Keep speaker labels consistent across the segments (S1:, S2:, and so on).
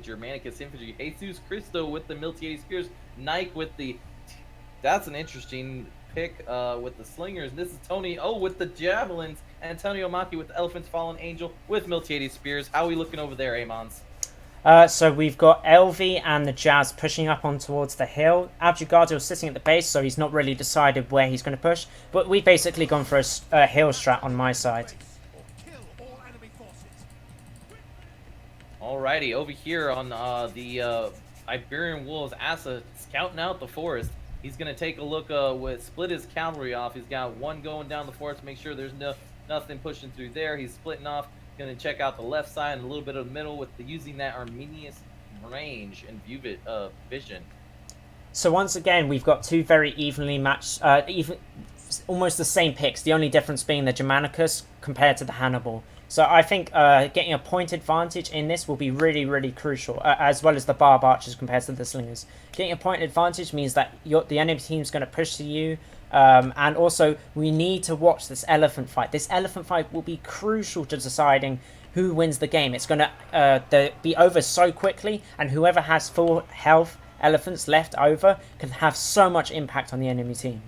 S1: with Germanicus Infantry. Jesus Cristo with the Miltiades Spears. Nike with the... That's an interesting pick with the Slingers. This is Tony with the Javelins. Antonio Macchi with the Elephant's Fallen Angel with Miltiades Spears. How are we looking over there, Amons?
S2: So we've got LV and the Jazz pushing up on towards the hill. Abjugardio sitting at the base, so he's not really decided where he's going to push. But we've basically gone for a hill strat on my side.
S1: Alrighty, over here on the Iberian Wolves, Asa scouting out the forest. He's going to take a look, split his cavalry off. He's got one going down the forest to make sure there's nothing pushing through there. He's splitting off. Going to check out the left side and a little bit of the middle with using that Arminius range and vision.
S2: So once again, we've got two very evenly matched, almost the same picks. The only difference being the Germanicus compared to the Hannibal. So I think getting a point advantage in this will be really, really crucial, as well as the Barb Archers compared to the Slingers. Getting a point advantage means that the enemy team's going to push to you. And also, we need to watch this elephant fight. This elephant fight will be crucial to deciding who wins the game. It's going to be over so quickly, and whoever has full health elephants left over can have so much impact on the enemy team.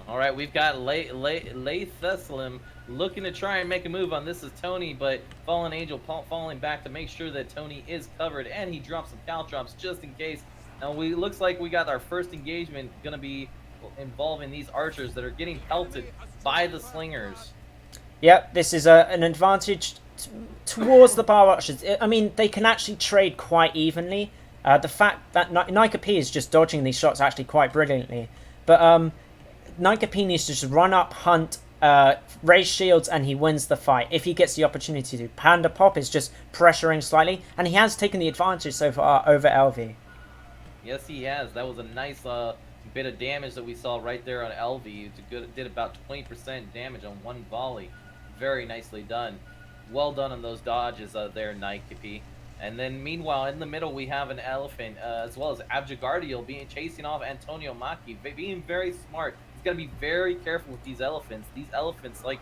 S1: All right, we've got Thessalem looking to try and make a move on this is Tony, but Fallen Angel falling back to make sure that Tony is covered, and he drops some caltrops just in case. Now, looks like we got our first engagement going to be involving these archers that are getting pelted by the Slingers.
S2: Yep, this is an advantage towards the Barb Archers. I mean, they can actually trade quite evenly. The fact that Nike P is just dodging these shots actually quite brilliantly. But Nike P needs to just run up, hunt, raise shields, and he wins the fight if he gets the opportunity to. Panda Pop is just pressuring slightly, and he has taken the advantage so far over LV.
S1: Yes, he has. That was a nice bit of damage that we saw right there on LV. Did about 20% damage on one volley. Very nicely done. Well done on those dodges there, Nike. And then meanwhile, in the middle, we have an elephant, as well as Abjugardio chasing off Antonio Macchi, being very smart. He's got to be very careful with these elephants. These elephants, like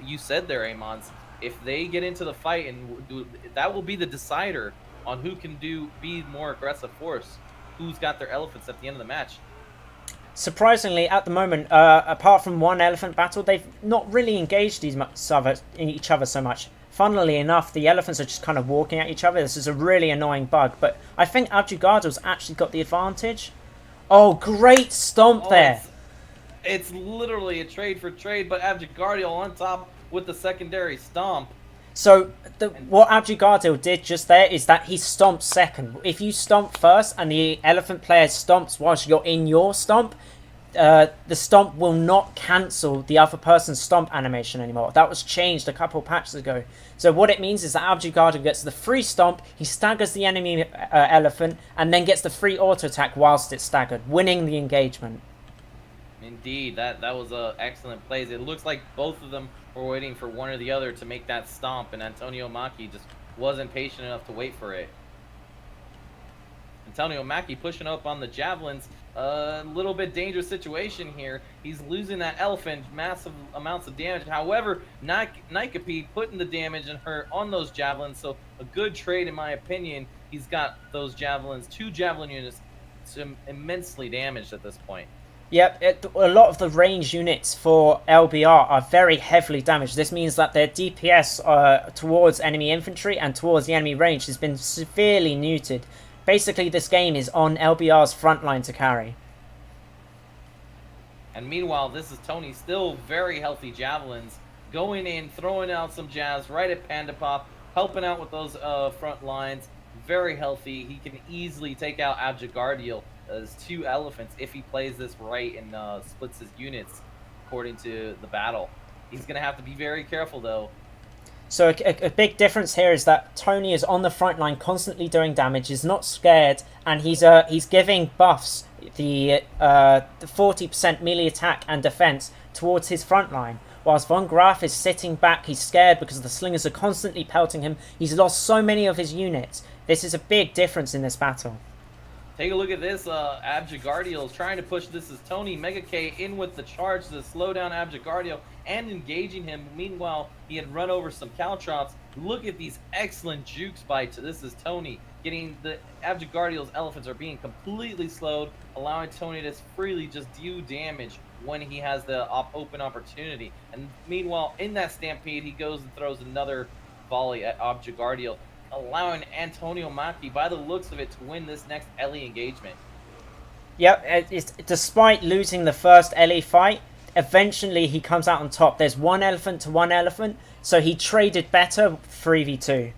S1: you said there, Amons, if they get into the fight, that will be the decider on who can be more aggressive force, who's got their elephants at the end of the match.
S2: Surprisingly, at the moment, apart from one elephant battle, they've not really engaged each other so much. Funnily enough, the elephants are just kind of walking at each other. This is a really annoying bug, but I think Abjugardio's actually got the advantage. Oh, great stomp there!
S1: It's literally a trade for trade, but Abjugardio on top with the secondary stomp.
S2: So what Abjugardio did just there is that he stomped second. If you stomp first and the elephant player stomps whilst you're in your stomp, the stomp will not cancel the other person's stomp animation anymore. That was changed a couple patches ago. So what it means is that Abjugardio gets the free stomp, he staggers the enemy elephant, and then gets the free auto attack whilst it's staggered, winning the engagement.
S1: Indeed, that was excellent plays. It looks like both of them were waiting for one or the other to make that stomp, and Antonio Macchi just wasn't patient enough to wait for it. Antonio Macchi pushing up on the javelins. A little bit dangerous situation here. He's losing that elephant, massive amounts of damage. However, Nike putting the damage in her on those javelins, so a good trade in my opinion. He's got those javelins, 2 javelin units, immensely damaged at this point.
S2: Yep, a lot of the range units for LBR are very heavily damaged. This means that their DPS towards enemy infantry and towards the enemy range has been severely neutered. Basically, this game is on LBR's front line to carry.
S1: And meanwhile, this is Tony, still very healthy javelins, going in, throwing out some jabs right at Panda Pop, helping out with those front lines. Very healthy. He can easily take out Abjugardio as 2 elephants if he plays this right and splits his units according to the battle. He's going to have to be very careful, though.
S2: So a big difference here is that Tony is on the front line, constantly doing damage, is not scared, and he's giving buffs, the 40% melee attack and defense towards his front line. Whilst Von Graf is sitting back, he's scared because the slingers are constantly pelting him. He's lost so many of his units. This is a big difference in this battle.
S1: Take a look at this. Abjugardial is trying to push this as Tony. Mega K in with the charge to slow down Abjugardial and engaging him. Meanwhile, he had run over some Caltrops. Look at these excellent jukes by this is Tony. Getting the Abjugardial's elephants are being completely slowed, allowing Tony to freely just do damage when he has the open opportunity. And meanwhile, in that stampede, he goes and throws another volley at Abjugardial, allowing Antonio Macchi, by the looks of it, to win this next Ellie engagement.
S2: Yep, despite losing the first Ellie fight, eventually he comes out on top. There's one elephant to one elephant, so he traded better 3v2.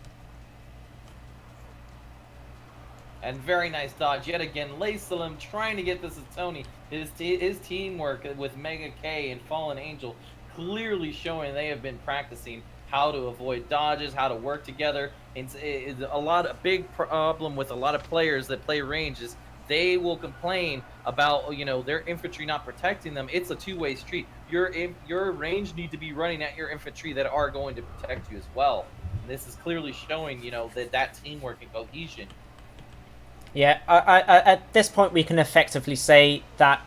S1: And very nice dodge yet again. Lacilum trying to get this as Tony. His teamwork with Mega K and Fallen Angel clearly showing they have been practicing how to avoid dodges, how to work together. It's a big problem with a lot of players that play range is they will complain about their infantry not protecting them. It's a two-way street. Your range need to be running at your infantry that are going to protect you as well. And this is clearly showing that teamwork and cohesion.
S2: Yeah, at this point we can effectively say that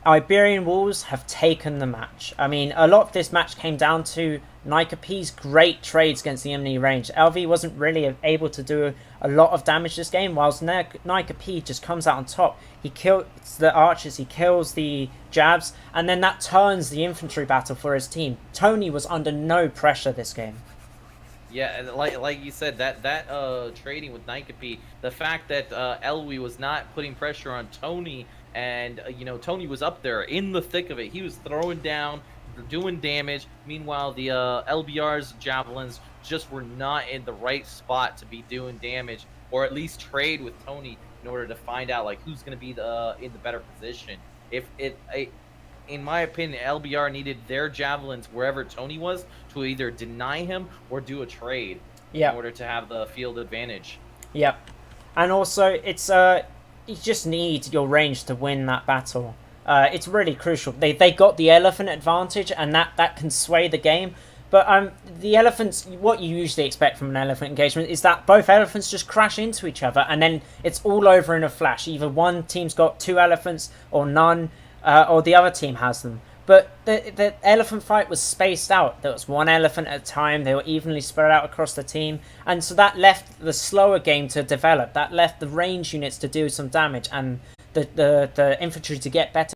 S2: Iberian Wolves have taken the match. I mean, a lot of this match came down to Nika P's great trades against the enemy range. LV wasn't really able to do a lot of damage this game, whilst Nika P just comes out on top. He kills the archers, he kills the jabs, and then that turns the infantry battle for his team. Tony was under no pressure this game.
S1: Yeah, and like you said, that trading with Nika P, the fact that Elwi was not putting pressure on Tony, and Tony was up there in the thick of it. He was throwing down, doing damage. Meanwhile, the LBR's javelins just were not in the right spot to be doing damage, or at least trade with Tony in order to find out who's going to be in the better position. In my opinion, LBR needed their javelins wherever Tony was to either deny him or do a trade in order to have the field advantage.
S2: Yep. And also, it's you just need your range to win that battle. It's really crucial. They got the elephant advantage, and that can sway the game. But the elephants, what you usually expect from an elephant engagement is that both elephants just crash into each other, and then it's all over in a flash. Either one team's got 2 elephants or none, or the other team has them. But the elephant fight was spaced out. There was 1 elephant at a time. They were evenly spread out across the team. And so that left the slower game to develop. That left the range units to do some damage and the infantry to get better